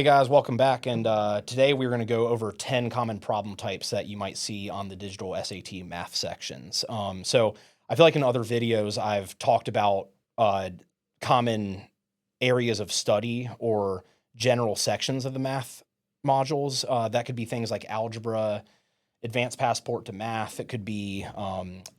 Hey guys, welcome back. And today we're going to go over 10 common problem types that you might see on the digital SAT math sections. So I feel like in other videos I've talked about common areas of study or general sections of the math modules. That could be things like algebra, advanced passport to math. It could be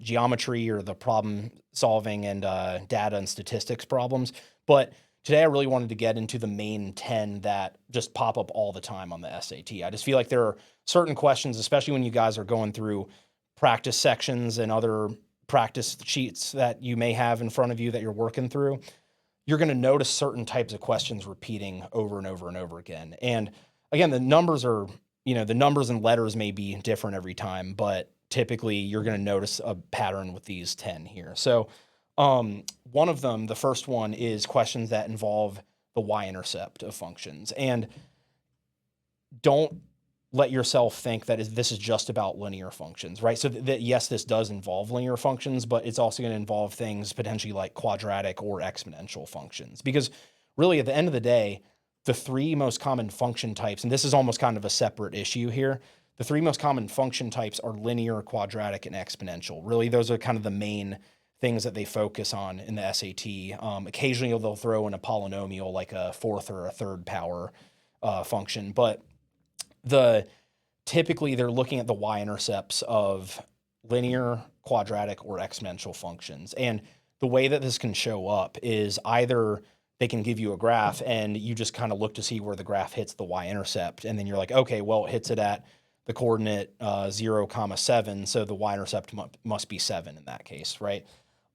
geometry or the problem solving and data and statistics problems. But today I really wanted to get into the main 10 that just pop up all the time on the SAT. I just feel like there are certain questions, especially when you guys are going through practice sections and other practice sheets that you may have in front of you that you're working through. You're going to notice certain types of questions repeating over and over and over again. And again, the numbers and letters may be different every time, but typically you're going to notice a pattern with these 10 here. So one of them, the first one, is questions that involve the y-intercept of functions. And don't let yourself think that this is just about linear functions, right? So yes, this does involve linear functions, but it's also going to involve things potentially like quadratic or exponential functions. Because really, at the end of the day, the three most common function types, and this is almost kind of a separate issue here, the three most common function types are linear, quadratic, and exponential. Really, those are kind of the main things that they focus on in the SAT. Occasionally, they'll throw in a polynomial like a fourth or a third power function, but typically they're looking at the y-intercepts of linear, quadratic, or exponential functions. And the way that this can show up is either they can give you a graph and you just kind of look to see where the graph hits the y-intercept. And then you're like, okay, well, it hits it at the coordinate 0, 7. So the y-intercept must be 7 in that case, right?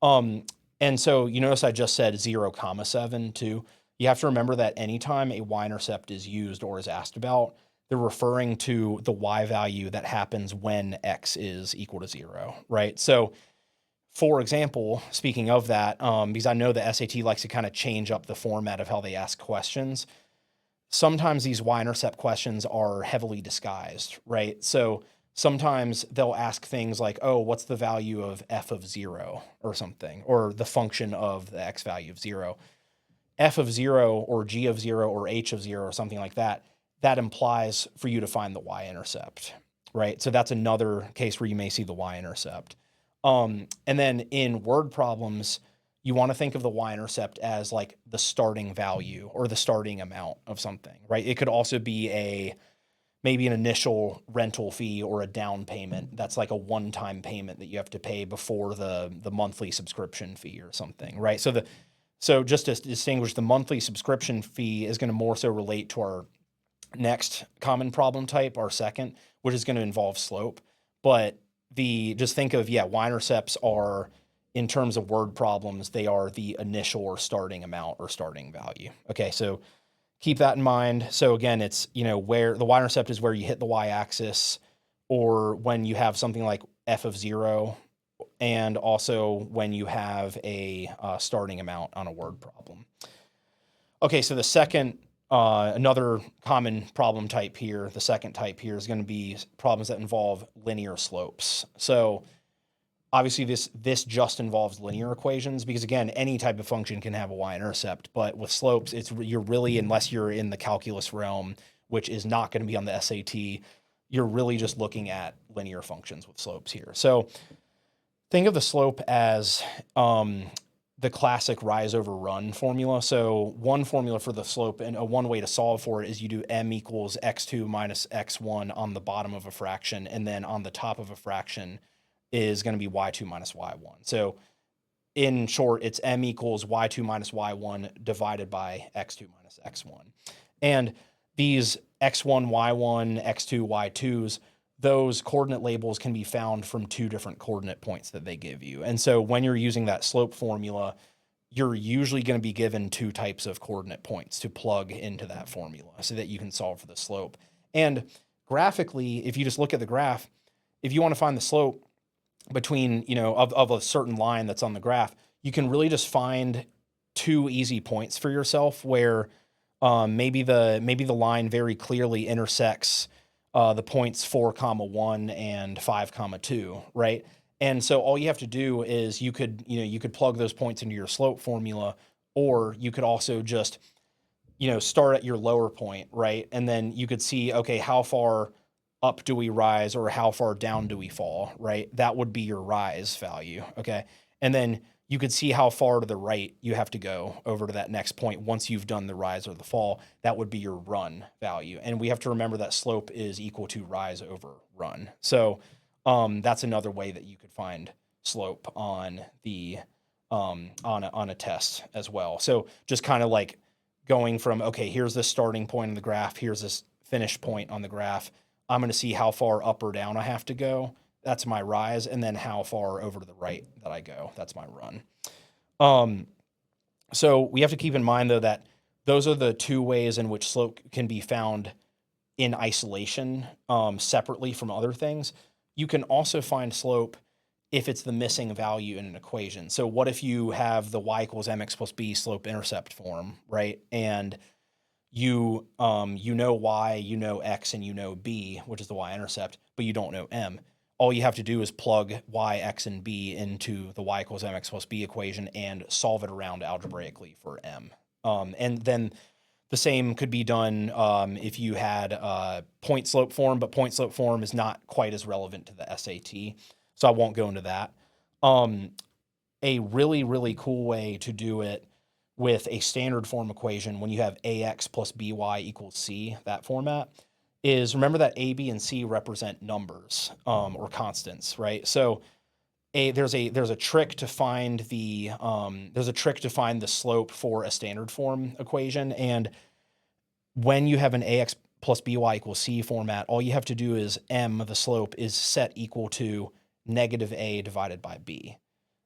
And so you notice I just said 0, 7 too. You have to remember that anytime a y-intercept is used or is asked about, they're referring to the y value that happens when x is equal to 0, right? So, for example, speaking of that, because I know the SAT likes to kind of change up the format of how they ask questions, sometimes these y-intercept questions are heavily disguised, right? So sometimes they'll ask things like, oh, what's the value of f of 0 or something, or the function of the x value of 0. F of 0 or g of 0 or h of 0 or something like that, that implies for you to find the y-intercept, right? So that's another case where you may see the y-intercept. And then in word problems, you want to think of the y-intercept as like the starting value or the starting amount of something, right? It could also be maybe an initial rental fee or a down payment. That's like a one-time payment that you have to pay before the monthly subscription fee or something, right? So just to distinguish, the monthly subscription fee is going to more so relate to our next common problem type, our second, which is going to involve slope. But just think of, y-intercepts are, in terms of word problems, they are the initial or starting amount or starting value. Okay, so keep that in mind. So again, it's, where the y-intercept is where you hit the y-axis, or when you have something like f of 0, and also when you have a starting amount on a word problem. Okay, so the second, another common problem type here, the second type here is going to be problems that involve linear slopes. So obviously this just involves linear equations because, again, any type of function can have a y-intercept, but with slopes, you're really, unless you're in the calculus realm, which is not going to be on the SAT, you're really just looking at linear functions with slopes here. So think of the slope as the classic rise over run formula. So one formula for the slope, and one way to solve for it, is you do m equals x2 minus x1 on the bottom of a fraction, and then on the top of a fraction is going to be y2 minus y1. So in short, it's m equals y2 minus y1 divided by x2 minus x1. And these x1, y1, x2, y2s, those coordinate labels can be found from two different coordinate points that they give you. And so when you're using that slope formula, you're usually going to be given two types of coordinate points to plug into that formula so that you can solve for the slope. And graphically, if you just look at the graph, if you want to find the slope between, of a certain line that's on the graph, you can really just find two easy points for yourself where maybe the line very clearly intersects the points 4, 1 and 5, 2, right? And so all you have to do is you could plug those points into your slope formula, or you could also just start at your lower point, right? And then you could see, okay, how far up do we rise or how far down do we fall, right? That would be your rise value, okay? And then you could see how far to the right you have to go over to that next point once you've done the rise or the fall. That would be your run value. And we have to remember that slope is equal to rise over run. So that's another way that you could find slope on the on a test as well. So just kind of like going from, okay, here's this starting point on the graph, here's this finish point on the graph. I'm going to see how far up or down I have to go. That's my rise. And then how far over to the right that I go. That's my run. So we have to keep in mind, though, that those are the two ways in which slope can be found in isolation, separately from other things. You can also find slope if it's the missing value in an equation. So what if you have the y equals mx plus b slope intercept form, right? And you know y, you know x, and you know b, which is the y-intercept, but you don't know m. All you have to do is plug y, x, and b into the y equals mx plus b equation and solve it around algebraically for m. And then the same could be done if you had a point slope form, but point slope form is not quite as relevant to the SAT, so I won't go into that. A really, really cool way to do it with a standard form equation when you have ax plus by equals c, that format, is remember that a, b, and c represent numbers or constants, right? So there's a trick to find the slope for a standard form equation, and when you have an ax plus by equals c format, all you have to do is m, the slope, is set equal to negative a divided by b.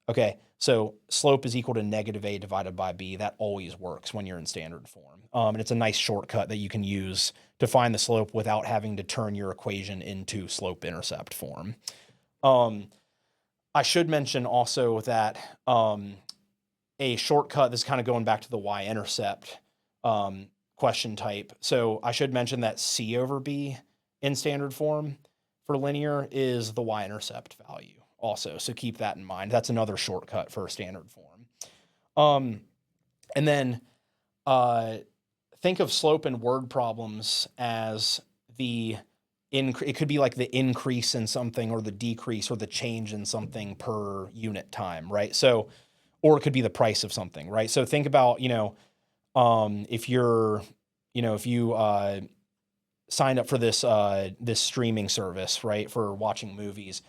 Okay, so slope is equal to negative a divided by b. That always works when you're in standard form. And it's a nice shortcut that you can use to find the slope without having to turn your equation into slope-intercept form. I should mention also that a shortcut, this is kind of going back to the y-intercept question type. So I should mention that c over b in standard form for linear is the y-intercept value also. So keep that in mind. That's another shortcut for a standard form. And then think of slope in word problems as it could be like the increase in something or the decrease or the change in something per unit time, right? So, or it could be the price of something, right? So think about, if you signed up for this streaming service, right, for watching movies,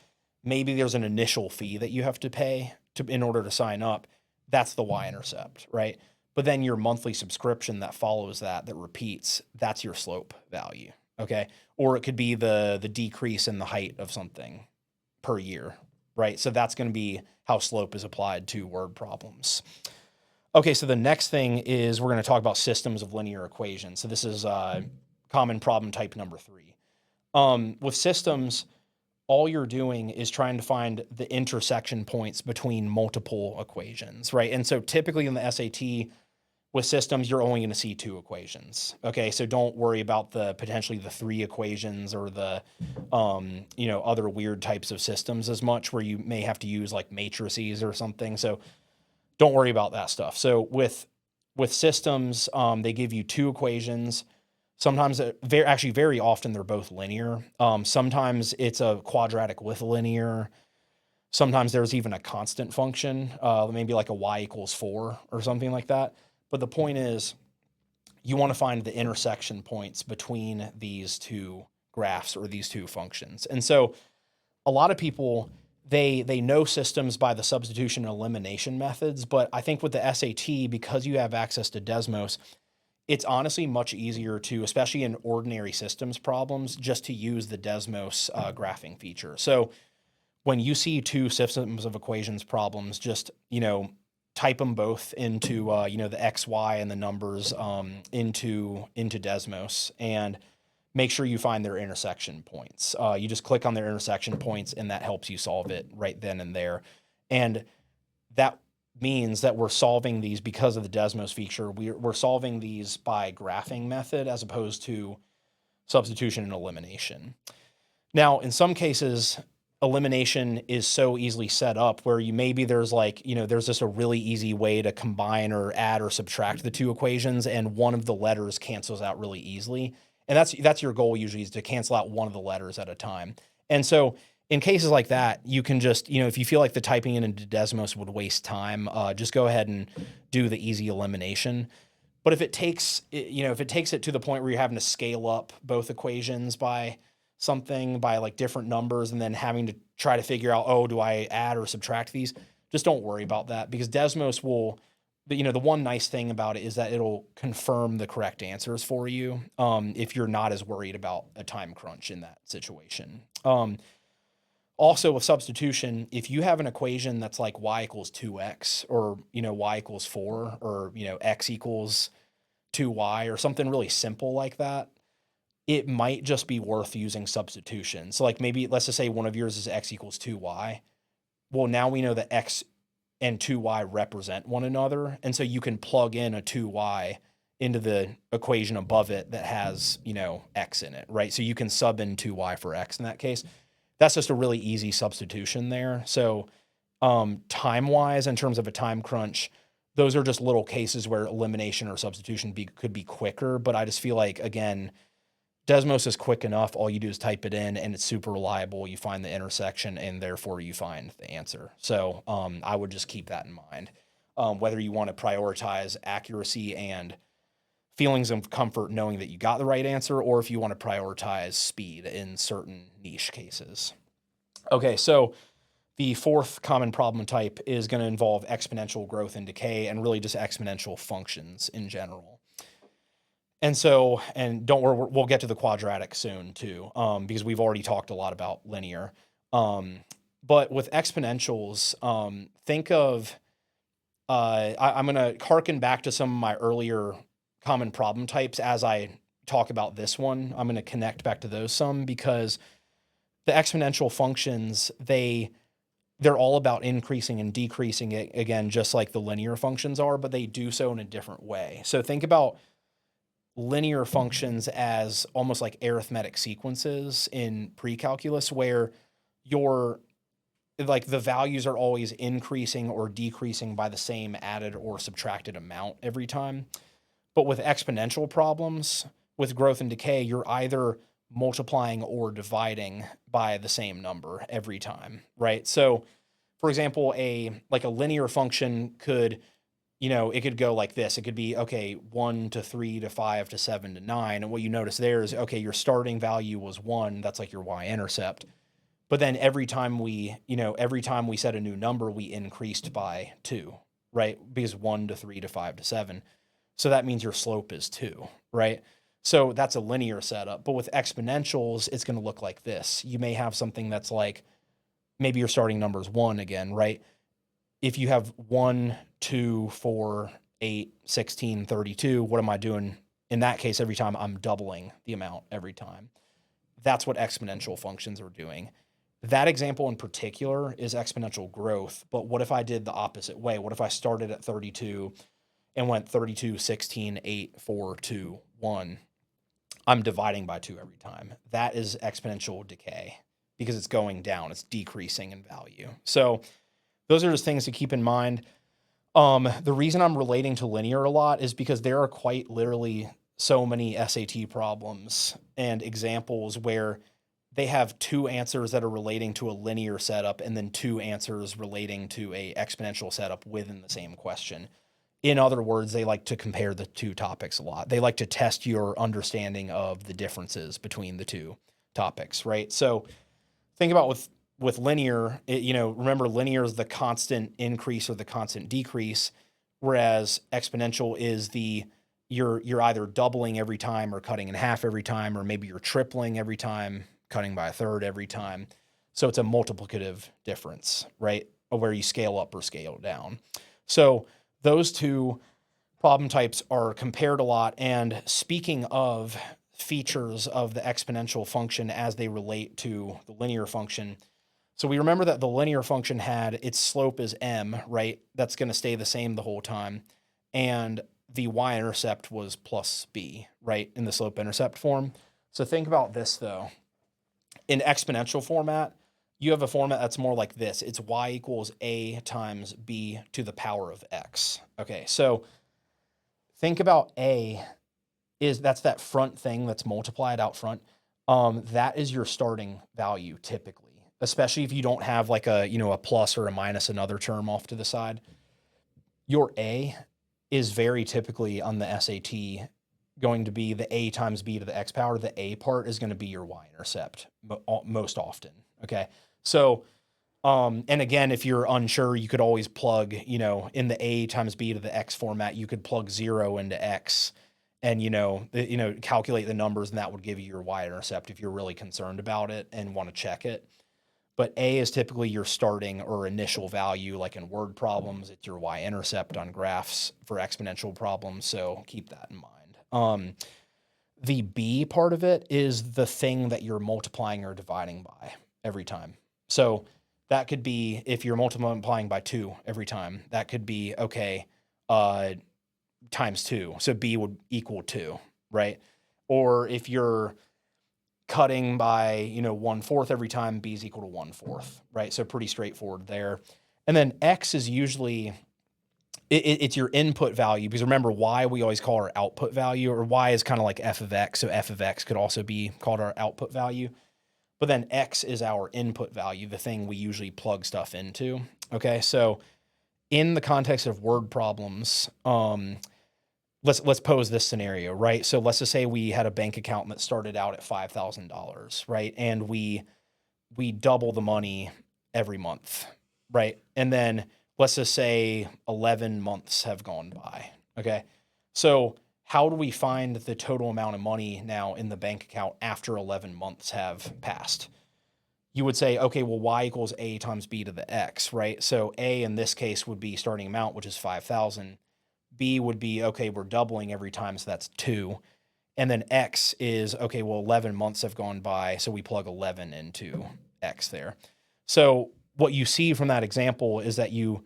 maybe there's an initial fee that you have to pay in order to sign up. That's the y-intercept, right? But then your monthly subscription that follows that repeats, that's your slope value, okay? Or it could be the decrease in the height of something per year, right? So that's going to be how slope is applied to word problems. Okay, so the next thing is we're going to talk about systems of linear equations. So this is common problem type number 3. With systems, all you're doing is trying to find the intersection points between multiple equations, right? And so typically in the SAT with systems, you're only going to see 2 equations. Okay, so don't worry about potentially the 3 equations or the other weird types of systems as much where you may have to use like matrices or something. So don't worry about that stuff. So with systems, they give you 2 equations. Sometimes, very often, they're both linear. Sometimes it's a quadratic with linear. Sometimes there's even a constant function, maybe like a y equals 4 or something like that. But the point is, you want to find the intersection points between these 2 graphs or these 2 functions. And so a lot of people, they know systems by the substitution and elimination methods, but I think with the SAT, because you have access to Desmos, it's honestly much easier to, especially in ordinary systems problems, just to use the Desmos graphing feature. So when you see 2 systems of equations problems, just, type them both into, the X, Y, and the numbers into Desmos, and make sure you find their intersection points. You just click on their intersection points, and that helps you solve it right then and there. And that means that we're solving these because of the Desmos feature. We're solving these by graphing method as opposed to substitution and elimination. Now, in some cases, elimination is so easily set up where maybe there's like, there's just a really easy way to combine or add or subtract the two equations, and one of the letters cancels out really easily. And that's your goal usually, is to cancel out one of the letters at a time. And so in cases like that, you can just, if you feel like the typing it into Desmos would waste time, just go ahead and do the easy elimination. But if it takes it to the point where you're having to scale up both equations by something, by like different numbers, and then having to try to figure out, oh, do I add or subtract these? Just don't worry about that, because Desmos will, the one nice thing about it is that it'll confirm the correct answers for you, if you're not as worried about a time crunch in that situation. Also with substitution, if you have an equation that's like y equals 2x, or, y equals 4, or, x equals 2y, or something really simple like that, it might just be worth using substitution. So like maybe let's just say one of yours is x equals 2y. Well, now we know that x and 2y represent one another. And so you can plug in a 2y into the equation above it that has, x in it, right? So you can sub in 2y for x in that case. That's just a really easy substitution there. So time-wise, in terms of a time crunch, those are just little cases where elimination or substitution could be quicker. But I just feel like, again, Desmos is quick enough. All you do is type it in, and it's super reliable. You find the intersection, and therefore you find the answer. So I would just keep that in mind. Whether you want to prioritize accuracy and feelings of comfort knowing that you got the right answer, or if you want to prioritize speed in certain niche cases. Okay, so the fourth common problem type is going to involve exponential growth and decay, and really just exponential functions in general. And so, and don't worry, we'll get to the quadratic soon too, because we've already talked a lot about linear. But with exponentials, think of, I'm going to harken back to some of my earlier common problem types as I talk about this one. I'm going to connect back to those some, because the exponential functions, they're all about increasing and decreasing it, again, just like the linear functions are, but they do so in a different way. So think about linear functions as almost like arithmetic sequences in pre-calculus, where the values are always increasing or decreasing by the same added or subtracted amount every time. But with exponential problems, with growth and decay, you're either multiplying or dividing by the same number every time, right? So, for example, a linear function could, it could go like this. It could be, 1 to 3 to 5 to 7 to 9. And what you notice there is, your starting value was 1. That's like your y-intercept. But then every time we set a new number, we increased by 2, right? Because 1 to 3 to 5 to 7. So that means your slope is 2, right? So that's a linear setup. But with exponentials, it's going to look like this. You may have something that's like, maybe your starting number is 1 again, right? If you have 1, 2, 4, 8, 16, 32, what am I doing? In that case, every time I'm doubling the amount every time. That's what exponential functions are doing. That example in particular is exponential growth. But what if I did the opposite way? What if I started at 32 and went 32, 16, 8, 4, 2, 1? I'm dividing by 2 every time. That is exponential decay, because it's going down. It's decreasing in value. So those are just things to keep in mind. The reason I'm relating to linear a lot is because there are quite literally so many SAT problems and examples where they have 2 answers that are relating to a linear setup, and then 2 answers relating to a exponential setup within the same question. In other words, they like to compare the 2 topics a lot. They like to test your understanding of the differences between the 2 topics, right? So think about with linear, remember, linear is the constant increase or the constant decrease, whereas exponential is you're either doubling every time or cutting in half every time, or maybe you're tripling every time, cutting by a third every time. So it's a multiplicative difference, right? Where you scale up or scale down. So those 2 problem types are compared a lot. And speaking of features of the exponential function as they relate to the linear function, so we remember that the linear function had its slope is m, right? That's going to stay the same the whole time. And the y-intercept was plus b, right, in the slope-intercept form. So think about this, though. In exponential format, you have a format that's more like this. It's y equals a times b to the power of x. Okay, so think about that's that front thing that's multiplied out front. That is your starting value typically, especially if you don't have like a plus or a minus another term off to the side. Your a is very typically on the SAT going to be the a times b to the x power. The a part is going to be your y-intercept most often. Okay, so and again, if you're unsure, you could always plug, in the a times b to the x format, you could plug 0 into x and, calculate the numbers, and that would give you your y-intercept if you're really concerned about it and want to check it. But a is typically your starting or initial value, like in word problems. It's your y-intercept on graphs for exponential problems, so keep that in mind. The b part of it is the thing that you're multiplying or dividing by every time. So that could be, if you're multiplying by 2 every time, that could be, times 2. So b would equal 2, right? Or if you're cutting by, 1/4 every time, b is equal to 1/4, right? So pretty straightforward there. And then x is usually, it's your input value, because remember, y we always call our output value, or y is kind of like f of x. So f of x could also be called our output value. But then x is our input value, the thing we usually plug stuff into. Okay, so in the context of word problems, let's pose this scenario, right? So let's just say we had a bank account that started out at $5,000, right? And we double the money every month, right? And then let's just say 11 months have gone by. Okay, so how do we find the total amount of money now in the bank account after 11 months have passed? You would say, okay, well, y equals a times b to the x, right? So a in this case would be starting amount, which is 5,000. B would be, okay, we're doubling every time, so that's 2. And then x is, okay, well, 11 months have gone by, so we plug 11 into x there. So what you see from that example is that you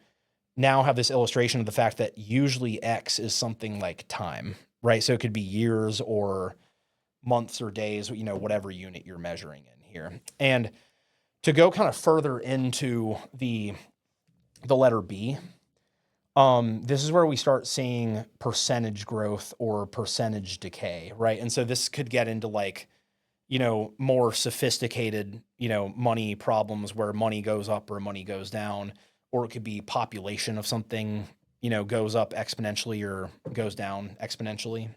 now have this illustration of the fact that usually x is something like time, right? So it could be years or months or days, whatever unit you're measuring in here. And to go kind of further into the letter B, this is where we start seeing percentage growth or percentage decay, right? And so this could get into like, more sophisticated, money problems where money goes up or money goes down, or it could be population of something, goes up exponentially or goes down exponentially.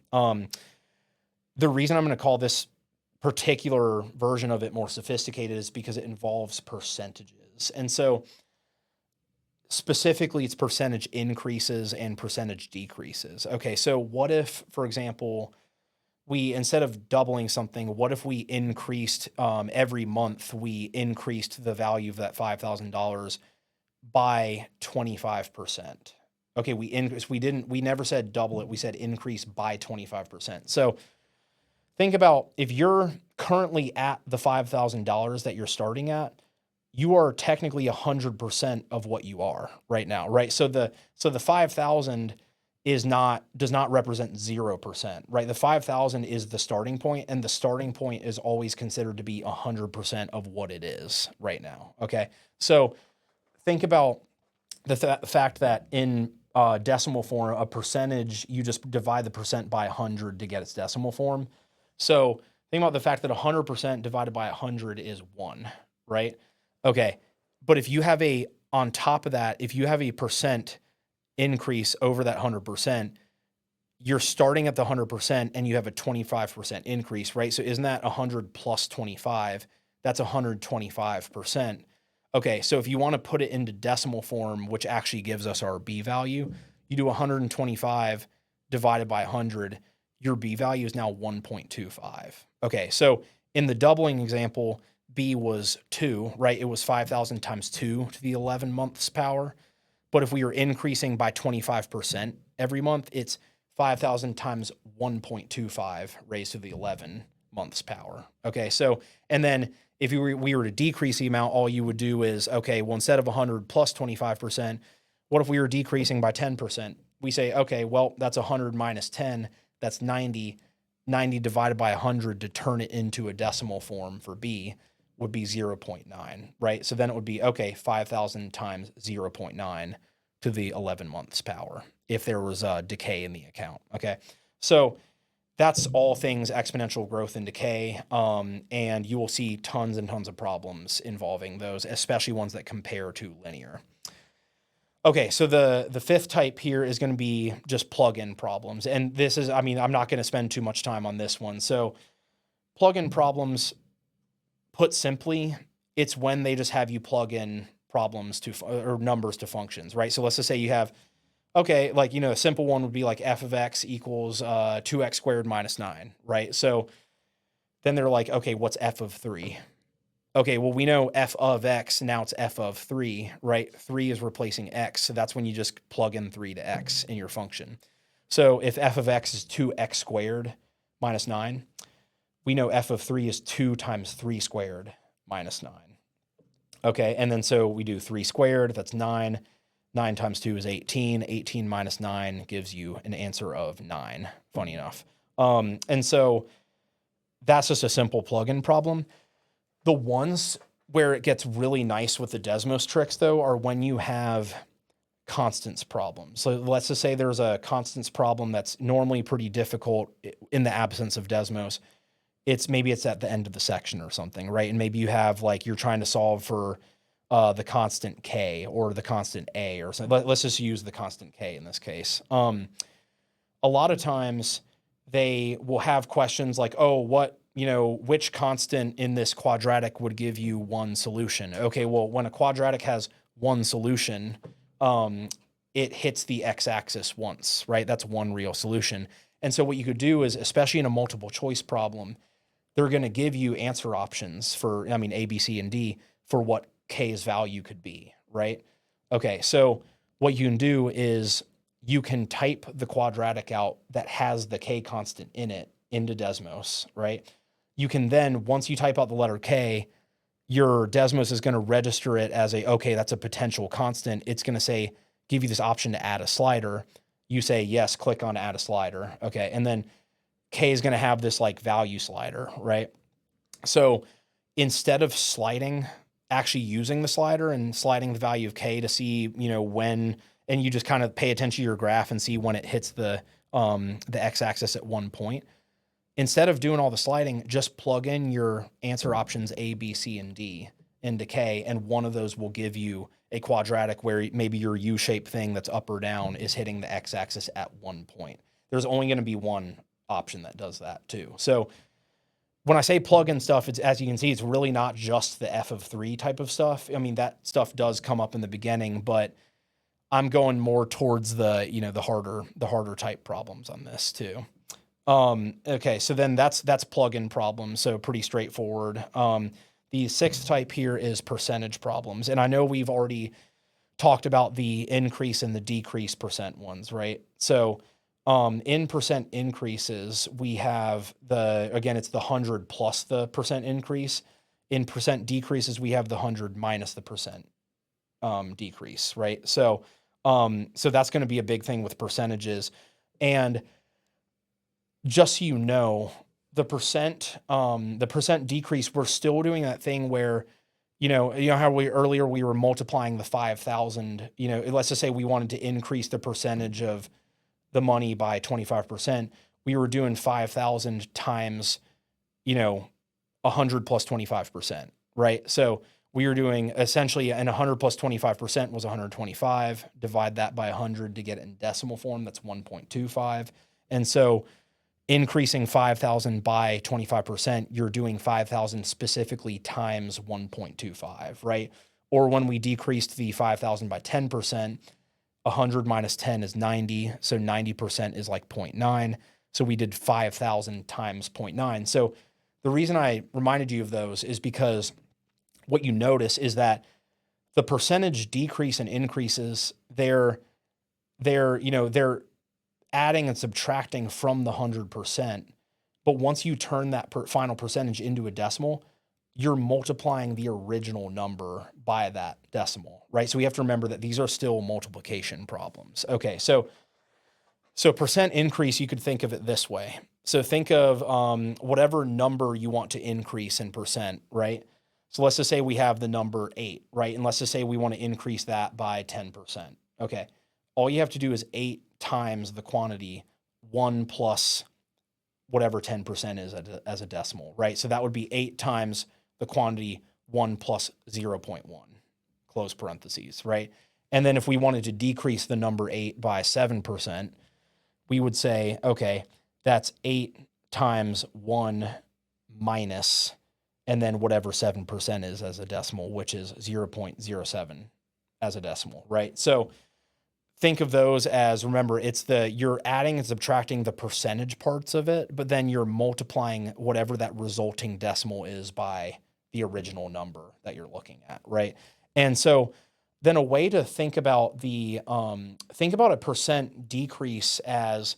The reason I'm going to call this particular version of it more sophisticated is because it involves percentages. And so specifically, it's percentage increases and percentage decreases. Okay, so what if, for example, we, instead of doubling something, what if we increased every month, we increased the value of that $5,000 by 25%? Okay, we never said double it, we said increase by 25%. So think about, if you're currently at the $5,000 that you're starting at, you are technically 100% of what you are right now, right? So the 5,000 does not represent 0%, right? The 5,000 is the starting point, and the starting point is always considered to be 100% of what it is right now. Okay, so think about the fact that in decimal form, a percentage, you just divide the percent by 100 to get its decimal form. So think about the fact that 100% divided by 100 is 1, right? Okay, but if you have on top of that, if you have a percent increase over that 100%, you're starting at the 100% and you have a 25% increase, right? So isn't that 100 plus 25? That's 125%. Okay, so if you want to put it into decimal form, which actually gives us our B value, you do 125 divided by 100, your B value is now 1.25. Okay, so in the doubling example, B was 2, right? It was 5,000 times 2 to the 11 months power. But if we were increasing by 25% every month, it's 5,000 times 1.25 raised to the 11 months power. Okay, so, and then if we were to decrease the amount, all you would do is, okay, well, instead of 100 plus 25%, what if we were decreasing by 10%? We say, okay, well, that's 100 minus 10, that's 90. 90 divided by 100 to turn it into a decimal form for B would be 0.9, right? So then it would be, okay, 5,000 times 0.9 to the 11 months power if there was a decay in the account, okay? So that's all things exponential growth and decay, and you will see tons and tons of problems involving those, especially ones that compare to linear. Okay, so the fifth type here is going to be just plug-in problems. And this is, I mean, I'm not going to spend too much time on this one. So plug-in problems, put simply, it's when they just have you plug in problems to, or numbers to functions, right? So let's just say you have, okay, like, a simple one would be like f of x equals 2x squared minus 9, right? So then they're like, okay, what's f of 3? Okay, well, we know f of x, now it's f of 3, right? 3 is replacing x, so that's when you just plug in 3 to x in your function. So if f of x is 2x squared minus 9, we know f of 3 is 2 times 3 squared minus 9. Okay, and then so we do 3 squared, that's 9. 9 times 2 is 18. 18 minus 9 gives you an answer of 9, funny enough. And so that's just a simple plug-in problem. The ones where it gets really nice with the Desmos tricks, though, are when you have constants problems. So let's just say there's a constants problem that's normally pretty difficult in the absence of Desmos. Maybe it's at the end of the section or something, right? And maybe you have, like, you're trying to solve for the constant k or the constant a or something. Let's just use the constant k in this case. A lot of times they will have questions like, oh, which constant in this quadratic would give you one solution? Okay, well, when a quadratic has one solution, it hits the x-axis once, right? That's one real solution. And so what you could do is, especially in a multiple choice problem, they're going to give you answer options for, A, B, C, and D for what k's value could be, right? Okay, so what you can do is you can type the quadratic out that has the k constant in it into Desmos, right? You can then, once you type out the letter k, your Desmos is going to register it as okay, that's a potential constant. It's going to give you this option to add a slider. You say, yes, click on add a slider. Okay, and then k is going to have this like value slider, right? So instead of actually using the slider and sliding the value of k to see, when, and you just kind of pay attention to your graph and see when it hits the x-axis at one point. Instead of doing all the sliding, just plug in your answer options A, B, C, and D into k, and one of those will give you a quadratic where maybe your U-shaped thing that's up or down is hitting the x-axis at one point. There's only going to be one option that does that too. So when I say plug-in stuff, it's, as you can see, it's really not just the f of 3 type of stuff. That stuff does come up in the beginning, but I'm going more towards the harder type problems on this too. Okay, so then that's plug-in problems, so pretty straightforward. The sixth type here is percentage problems, and I know we've already talked about the increase and the decrease percent ones, right? So in percent increases, we have it's the 100 plus the percent increase. In percent decreases, we have the 100 minus the percent decrease, right? So that's going to be a big thing with percentages. And just so you know, the percent decrease, we're still doing that thing where, how earlier we were multiplying the 5,000, let's just say we wanted to increase the percentage of the money by 25%. We were doing 5,000 times, 100 plus 25%, right? So we were doing essentially, and 100 plus 25% was 125. Divide that by 100 to get it in decimal form. That's 1.25. And so increasing 5,000 by 25%, you're doing 5,000 specifically times 1.25, right? Or when we decreased the 5,000 by 10%, 100 minus 10 is 90. So 90% is like 0.9. So we did 5,000 times 0.9. So the reason I reminded you of those is because what you notice is that the percentage decrease and increases, they're adding and subtracting from the 100%. But once you turn that final percentage into a decimal, you're multiplying the original number by that decimal, right? So we have to remember that these are still multiplication problems. Okay, so percent increase, you could think of it this way. So think of whatever number you want to increase in percent, right? So let's just say we have the number 8, right? And let's just say we want to increase that by 10%. Okay. All you have to do is 8 times the quantity 1 plus whatever 10% is as a decimal, right? So that would be 8 times the quantity 1 plus 0.1, close parentheses, right? And then if we wanted to decrease the number 8 by 7%, we would say, okay, that's 8 times 1 minus, and then whatever 7% is as a decimal, which is 0.07 as a decimal, right? So think of those as, remember, you're adding and subtracting the percentage parts of it, but then you're multiplying whatever that resulting decimal is by the original number that you're looking at, right? And so then a way to think about a percent decrease as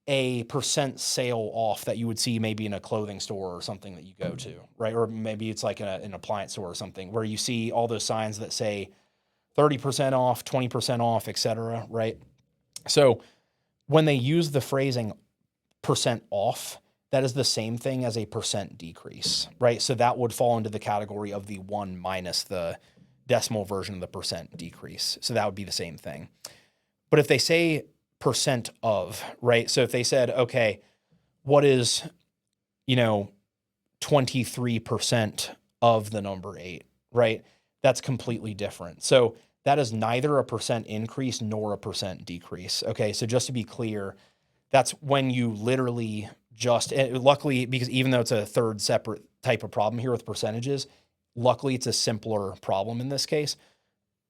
a percent sale off that you would see maybe in a clothing store or something that you go to, right? Or maybe it's like an appliance store or something where you see all those signs that say 30% off, 20% off, et cetera, right? So when they use the phrasing percent off, that is the same thing as a percent decrease, right? So that would fall into the category of the 1 minus the decimal version of the percent decrease. So that would be the same thing. But if they say percent of, right? So if they said, okay, what is, 23% of the number 8, right? That's completely different. So that is neither a percent increase nor a percent decrease. Okay. So just to be clear, that's when you literally luckily, because even though it's a third separate type of problem here with percentages, luckily it's a simpler problem in this case.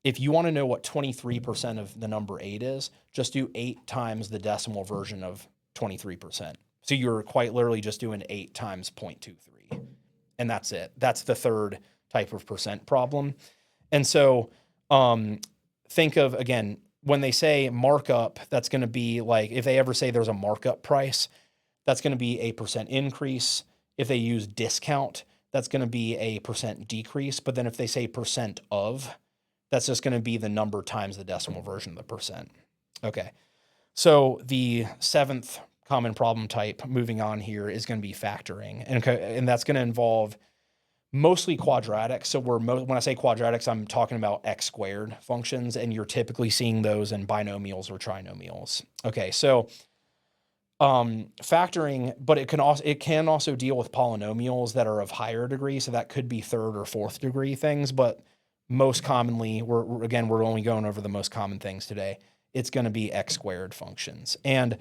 If you want to know what 23% of the number 8 is, just do 8 times the decimal version of 23%. So you're quite literally just doing 8 times 0.23. And that's it. That's the third type of percent problem. And so think of, again, when they say markup, that's going to be like, if they ever say there's a markup price, that's going to be a percent increase. If they use discount, that's going to be a percent decrease. But then if they say percent of, that's just going to be the number times the decimal version of the percent. Okay. So the 7th common problem type, moving on here, is going to be factoring. And that's going to involve mostly quadratics. So when I say quadratics, I'm talking about x squared functions, and you're typically seeing those in binomials or trinomials. Okay, so factoring, but it can also deal with polynomials that are of higher degree. So that could be 3rd or 4th degree things, but most commonly, we're only going over the most common things today. It's going to be x squared functions. And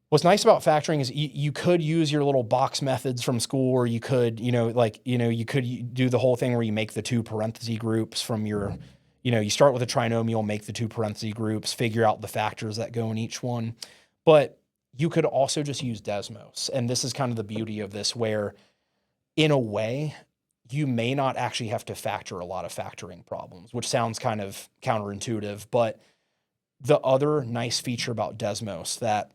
what's nice about factoring is you could use your little box methods from school, or you could, you could do the whole thing where you make the 2 parenthesis groups from your, you start with a trinomial, make the 2 parenthesis groups, figure out the factors that go in each one. But you could also just use Desmos. And this is kind of the beauty of this, where in a way, you may not actually have to factor a lot of factoring problems, which sounds kind of counterintuitive. But the other nice feature about Desmos that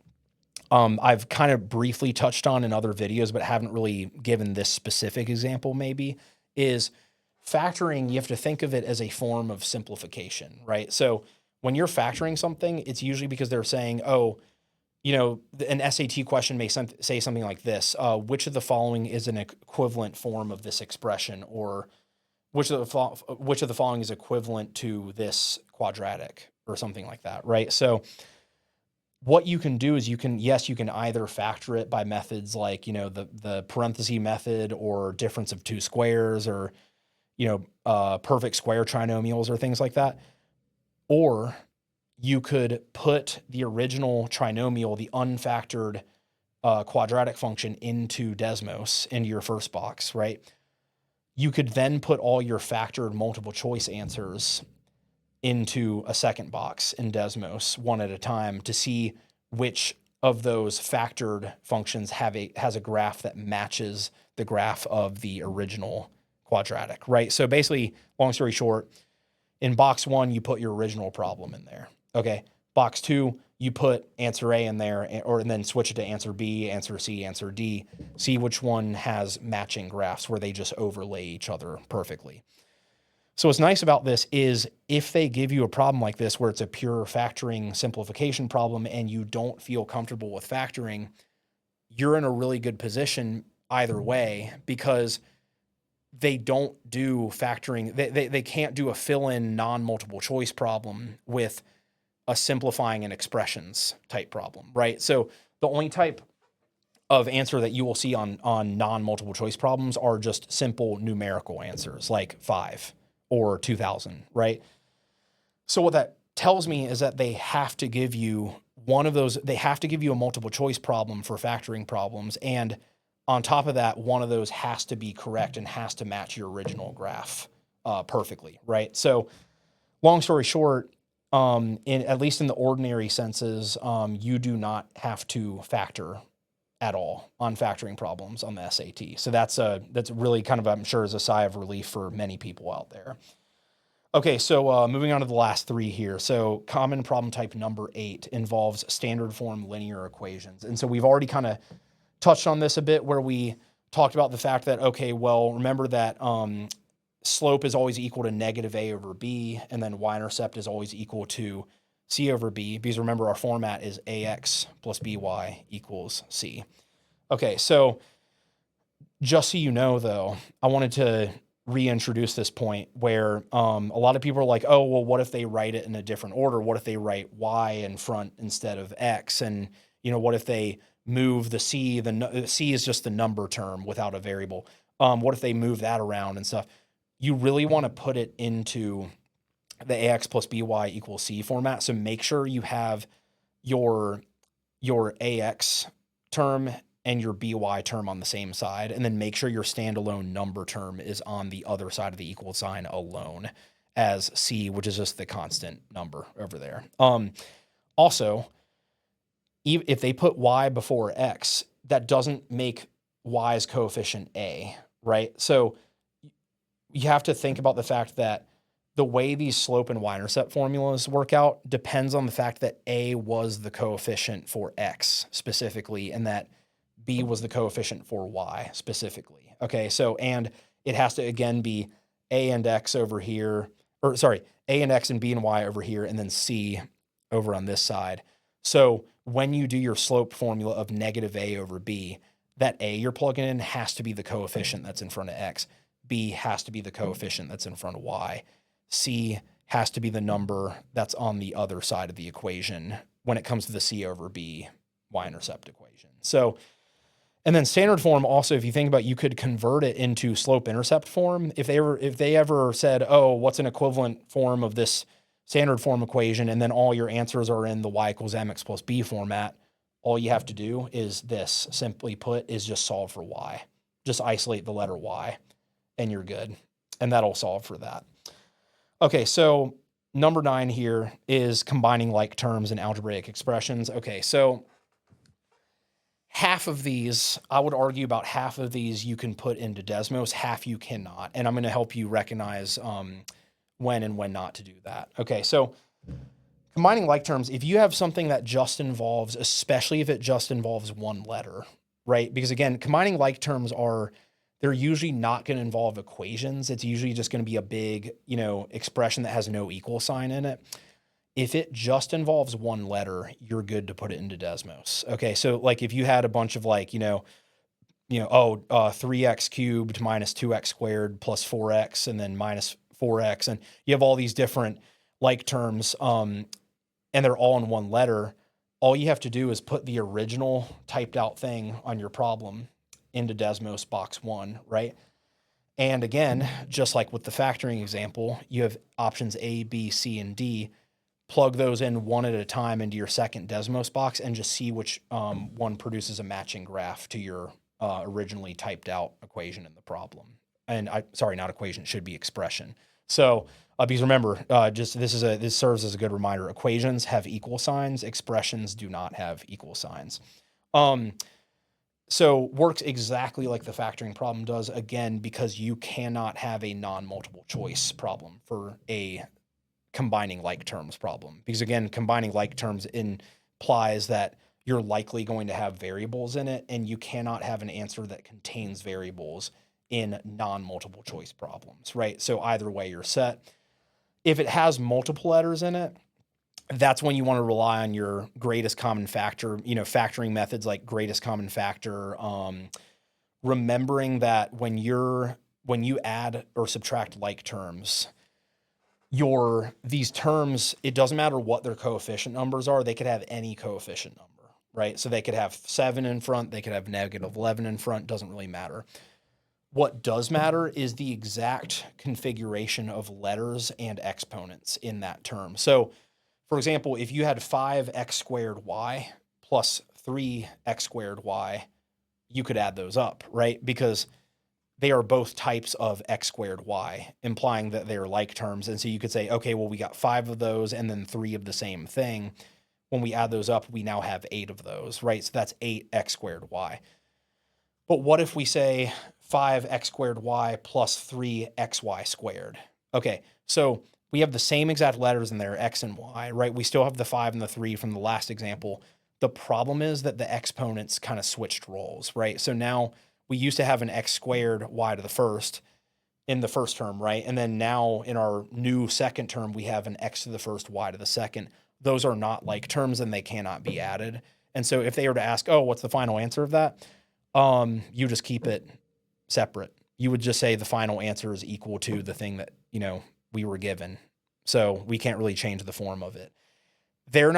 I've kind of briefly touched on in other videos, but haven't really given this specific example maybe, is factoring. You have to think of it as a form of simplification, right? So when you're factoring something, it's usually because they're saying, an SAT question may say something like this: which of the following is an equivalent form of this expression, or which of the following is equivalent to this quadratic, or something like that, right? So what you can do is you can either factor it by methods like, the parenthesis method, or difference of 2 squares, or, perfect square trinomials, or things like that. Or you could put the original trinomial, the unfactored quadratic function, into Desmos, into your first box, right? You could then put all your factored multiple choice answers into a second box in Desmos, one at a time, to see which of those factored functions has a graph that matches the graph of the original quadratic, right? So basically, long story short, in box 1, you put your original problem in there. Okay. Box 2, you put answer A in there, and then switch it to answer B, answer C, answer D. See which one has matching graphs where they just overlay each other perfectly. So what's nice about this is if they give you a problem like this, where it's a pure factoring simplification problem, and you don't feel comfortable with factoring, you're in a really good position either way, because they don't do factoring. They can't do a fill-in non-multiple choice problem with a simplifying and expressions type problem, right? So the only type of answer that you will see on non-multiple choice problems are just simple numerical answers like 5 or 2000, right? So what that tells me is that they have to give you one of those, they have to give you a multiple choice problem for factoring problems. And on top of that, one of those has to be correct and has to match your original graph perfectly, right? So long story short, in at least in the ordinary senses, you do not have to factor at all on factoring problems on the SAT. So that's really kind of, I'm sure, is a sigh of relief for many people out there. Okay, so moving on to the last 3 here. So common problem type number 8 involves standard form linear equations. And so we've already kind of touched on this a bit where we talked about the fact that, okay, well, remember that slope is always equal to negative a over b, and then y-intercept is always equal to c over b, because remember our format is ax plus by equals c. Okay, so just so you know, though, I wanted to reintroduce this point where a lot of people are like, oh, well, what if they write it in a different order? What if they write y in front instead of x? And, what if they move the c, c is just the number term without a variable. What if they move that around and stuff? You really want to put it into the ax plus by equals c format. So make sure you have your ax term and your by term on the same side, and then make sure your standalone number term is on the other side of the equal sign alone as c, which is just the constant number over there. Also, if they put y before x, that doesn't make y's coefficient a, right? So you have to think about the fact that the way these slope and y-intercept formulas work out depends on the fact that a was the coefficient for x specifically, and that b was the coefficient for y specifically. Okay, so, and it has to, again, be a and x over here, or sorry, a and x and b and y over here, and then c over on this side. So when you do your slope formula of negative a over b, that a you're plugging in has to be the coefficient that's in front of x. B has to be the coefficient that's in front of y. C has to be the number that's on the other side of the equation when it comes to the c over b y-intercept equation. So, and then standard form also, if you think about it, you could convert it into slope-intercept form. If they ever said, oh, what's an equivalent form of this standard form equation, and then all your answers are in the y equals mx plus b format, all you have to do is this, simply put, is just solve for y. Just isolate the letter y, and you're good. And that'll solve for that. Okay, so number 9 here is combining like terms in algebraic expressions. Okay, so half of these, I would argue about half of these you can put into Desmos, half you cannot. And I'm going to help you recognize when and when not to do that. Okay, so combining like terms, if you have something that just involves, especially if it just involves one letter, right? Because again, combining like terms they're usually not going to involve equations. It's usually just going to be a big, expression that has no equal sign in it. If it just involves one letter, you're good to put it into Desmos. Okay, so like if you had a bunch of 3x cubed minus 2x squared plus 4x and then minus 4x, and you have all these different like terms, and they're all in one letter, all you have to do is put the original typed out thing on your problem into Desmos box 1, right? And again, just like with the factoring example, you have options A, B, C, and D. Plug those in one at a time into your second Desmos box and just see which one produces a matching graph to your originally typed out equation in the problem. And not equation, it should be expression. So because remember, this serves as a good reminder. Equations have equal signs. Expressions do not have equal signs. So works exactly like the factoring problem does, again, because you cannot have a non-multiple choice problem for a combining like terms problem. Because again, combining like terms implies that you're likely going to have variables in it, and you cannot have an answer that contains variables in non-multiple choice problems, right? So either way, you're set. If it has multiple letters in it, that's when you want to rely on your greatest common factor, factoring methods like greatest common factor, remembering that when you're when you add or subtract like terms, these terms, it doesn't matter what their coefficient numbers are, they could have any coefficient number, right? So they could have 7 in front, they could have negative 11 in front, doesn't really matter. What does matter is the exact configuration of letters and exponents in that term. So, for example, if you had 5x squared y plus 3x squared y, you could add those up, right? Because they are both types of x squared y, implying that they are like terms. And so you could say, okay, well, we got 5 of those and then 3 of the same thing. When we add those up, we now have 8 of those, right? So that's 8x squared y. But what if we say 5x squared y plus 3xy squared? Okay, so we have the same exact letters in there, x and y, right? We still have the 5 and the 3 from the last example. The problem is that the exponents kind of switched roles, right? So now we used to have an x squared y to the first in the first term, right? And then now in our new second term, we have an x to the first, y to the second. Those are not like terms and they cannot be added. And so if they were to ask, oh, what's the final answer of that? You just keep it separate. You would just say the final answer is equal to the thing that, we were given. So we can't really change the form of it. They're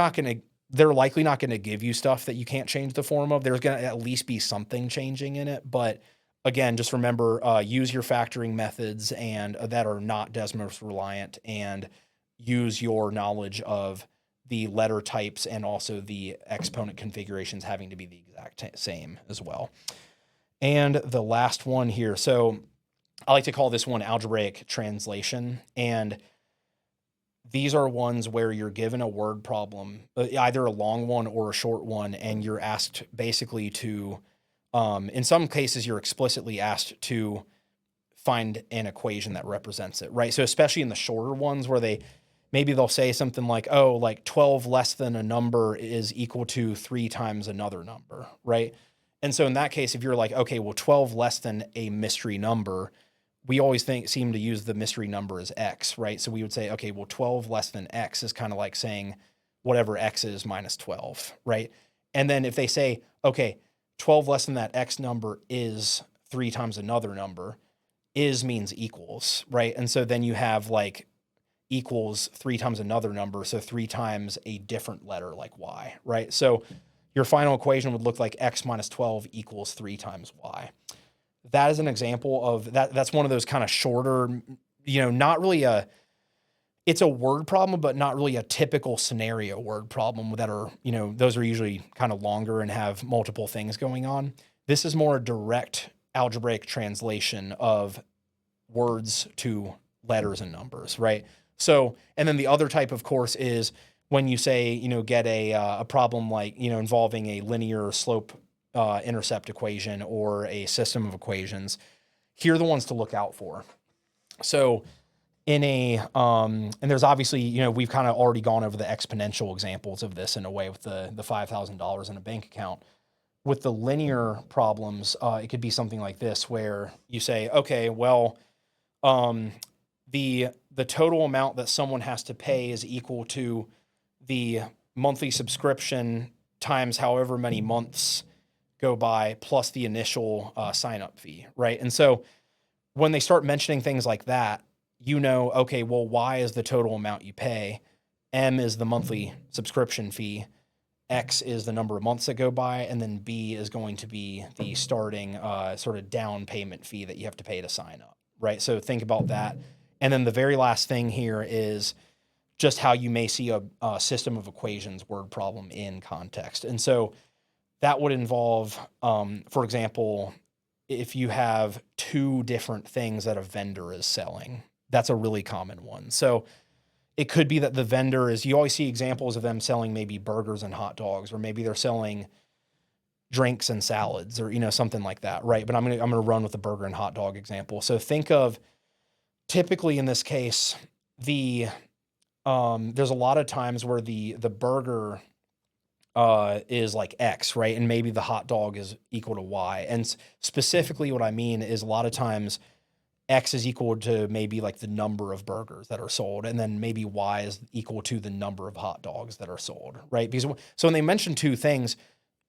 likely not going to give you stuff that you can't change the form of. There's going to at least be something changing in it. But again, just remember, use your factoring methods and that are not Desmos reliant, and use your knowledge of the letter types and also the exponent configurations having to be the exact same as well. And the last one here. So I like to call this one algebraic translation. And these are ones where you're given a word problem, either a long one or a short one, and you're asked basically to, in some cases, you're explicitly asked to find an equation that represents it, right? So especially in the shorter ones where maybe they'll say something like, oh, like 12 less than a number is equal to 3 times another number, right? And so in that case, if you're like, okay, well, 12 less than a mystery number, we always seem to use the mystery number as x, right? So we would say, okay, well, 12 less than x is kind of like saying whatever x is minus 12, right? And then if they say, okay, 12 less than that x number is 3 times another number, is means equals, right? And so then you have like equals 3 times another number, so 3 times a different letter like y, right? So your final equation would look like x minus 12 equals 3 times y. That is an example of that. That's one of those kind of shorter, not really it's a word problem, but not really a typical scenario word problem that are, those are usually kind of longer and have multiple things going on. This is more a direct algebraic translation of words to letters and numbers, right? So, and then the other type, of course, is when you say, get a problem like, involving a linear slope intercept equation or a system of equations. Here are the ones to look out for. So in and there's obviously, we've kind of already gone over the exponential examples of this in a way with the $5,000 in a bank account. With the linear problems, it could be something like this, where you say, okay, well, the total amount that someone has to pay is equal to the monthly subscription times however many months go by plus the initial sign-up fee, right? And so when they start mentioning things like that, okay, well, Y is the total amount you pay, M is the monthly subscription fee, X is the number of months that go by, and then B is going to be the starting sort of down payment fee that you have to pay to sign up, right? So think about that. And then the very last thing here is just how you may see a system of equations word problem in context. And so that would involve, for example, if you have 2 different things that a vendor is selling. That's a really common one. So it could be that the vendor you always see examples of them selling maybe burgers and hot dogs, or maybe they're selling drinks and salads, or, something like that, right? But I'm gonna run with the burger and hot dog example. So think of, typically in this case, there's a lot of times where the burger is like X, right? And maybe the hot dog is equal to Y. And specifically what I mean is a lot of times X is equal to maybe like the number of burgers that are sold. And then maybe Y is equal to the number of hot dogs that are sold, right? Because so when they mention 2 things,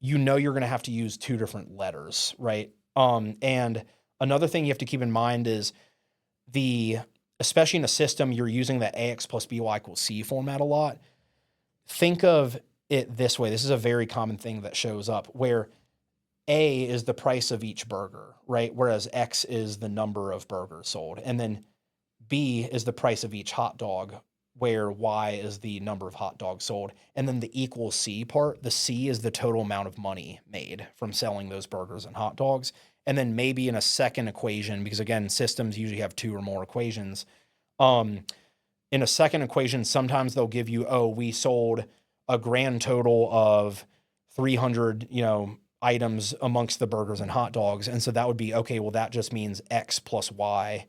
you're going to have to use 2 different letters, right? And Another thing you have to keep in mind is especially in a system, you're using the AX plus BY equals C format a lot. Think of it this way. This is a very common thing that shows up where A is the price of each burger, right? Whereas X is the number of burgers sold. And then B is the price of each hot dog, where Y is the number of hot dogs sold. And then the equals C part, the C is the total amount of money made from selling those burgers and hot dogs. And then maybe in a second equation, because again, systems usually have two or more equations. In a second equation, sometimes they'll give you, oh, we sold a grand total of 300, items amongst the burgers and hot dogs. And so that would be, okay, well, that just means X plus Y,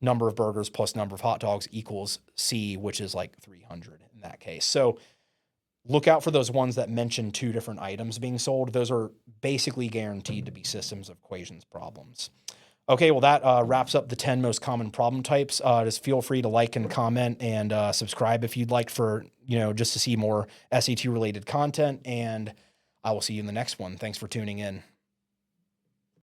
number of burgers plus number of hot dogs equals C, which is like 300 in that case. So look out for those ones that mention two different items being sold. Those are basically guaranteed to be systems of equations problems. Okay, well, that wraps up the 10 most common problem types. Just feel free to like and comment and subscribe if you'd like for, just to see more SAT related content. And I will see you in the next one. Thanks for tuning in.